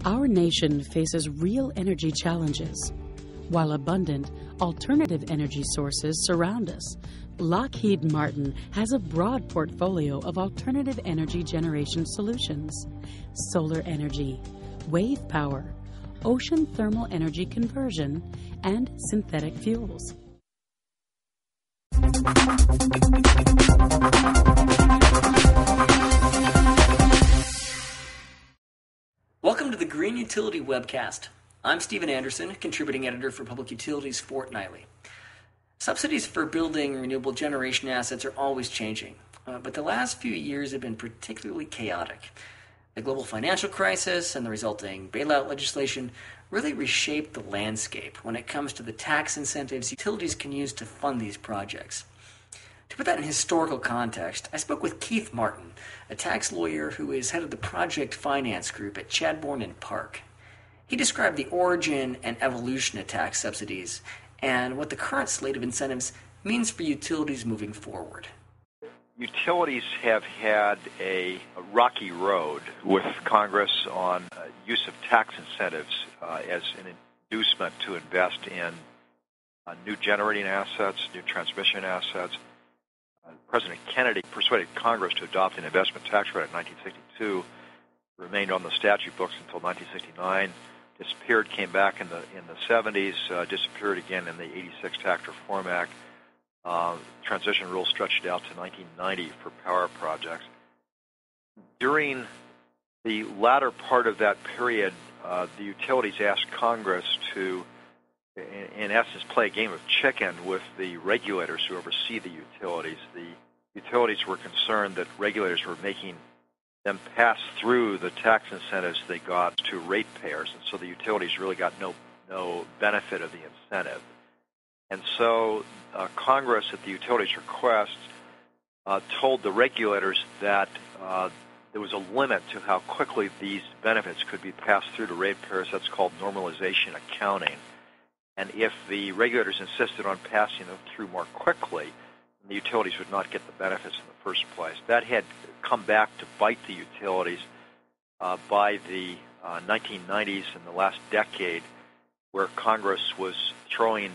Our nation faces real energy challenges. While abundant, alternative energy sources surround us, Lockheed Martin has a broad portfolio of alternative energy generation solutions: solar energy, wave power, ocean thermal energy conversion, and synthetic fuels. Welcome to the Green Utility Webcast. I'm Stephen Anderson, contributing editor for Public Utilities Fortnightly. Subsidies for building renewable generation assets are always changing, but the last few years have been particularly chaotic. The global financial crisis and the resulting bailout legislation really reshaped the landscape when it comes to the tax incentives utilities can use to fund these projects. To put that in historical context, I spoke with Keith Martin, a tax lawyer who is head of the project finance group at Chadbourne Parke. He described the origin and evolution of tax subsidies and what the current slate of incentives means for utilities moving forward. Utilities have had a rocky road with Congress on use of tax incentives as an inducement to invest in new generating assets, new transmission assets. President Kennedy persuaded Congress to adopt an investment tax credit in 1962, remained on the statute books until 1969, disappeared, came back in the 70s, disappeared again in the 86 Tax Reform Act. Transition rules stretched out to 1990 for power projects. During the latter part of that period, the utilities asked Congress to, in essence, play a game of chicken with the regulators who oversee the utilities. The utilities were concerned that regulators were making them pass through the tax incentives they got to ratepayers, and so the utilities really got no benefit of the incentive. And so Congress, at the utilities' request, told the regulators that there was a limit to how quickly these benefits could be passed through to ratepayers. That's called normalization accounting. And if the regulators insisted on passing them through more quickly, the utilities would not get the benefits in the first place. That had come back to bite the utilities by the 1990s and the last decade, where Congress was throwing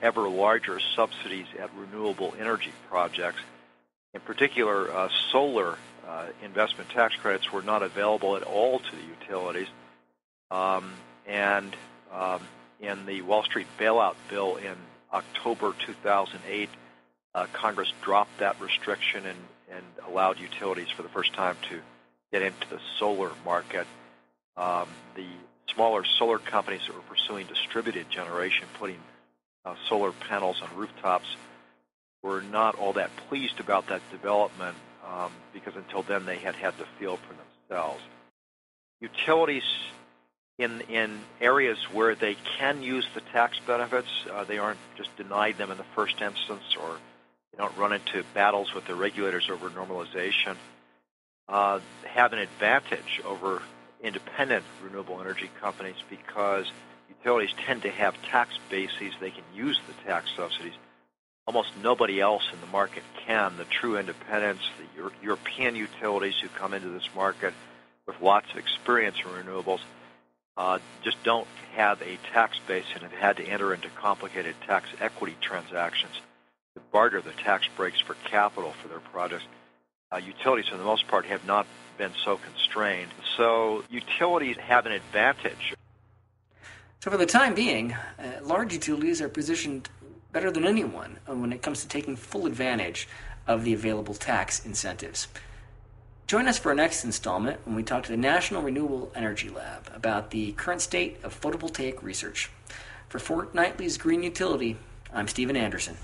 ever larger subsidies at renewable energy projects. In particular, solar investment tax credits were not available at all to the utilities. In the Wall Street bailout bill in October 2008, Congress dropped that restriction and allowed utilities for the first time to get into the solar market. The smaller solar companies that were pursuing distributed generation, putting solar panels on rooftops, were not all that pleased about that development because until then they had the field for themselves. Utilities in areas where they can use the tax benefits, they aren't just denied them in the first instance, or they don't run into battles with the regulators over normalization, have an advantage over independent renewable energy companies because utilities tend to have tax bases they can use the tax subsidies. Almost nobody else in the market can. The true independents, the European utilities who come into this market with lots of experience in renewables, just don't have a tax base and have had to enter into complicated tax equity transactions to barter the tax breaks for capital for their projects. Utilities, for the most part, have not been so constrained. So utilities have an advantage. So for the time being, large utilities are positioned better than anyone when it comes to taking full advantage of the available tax incentives. Join us for our next installment when we talk to the National Renewable Energy Lab about the current state of photovoltaic research. For Fortnightly's Green Utility, I'm Stephen Anderson.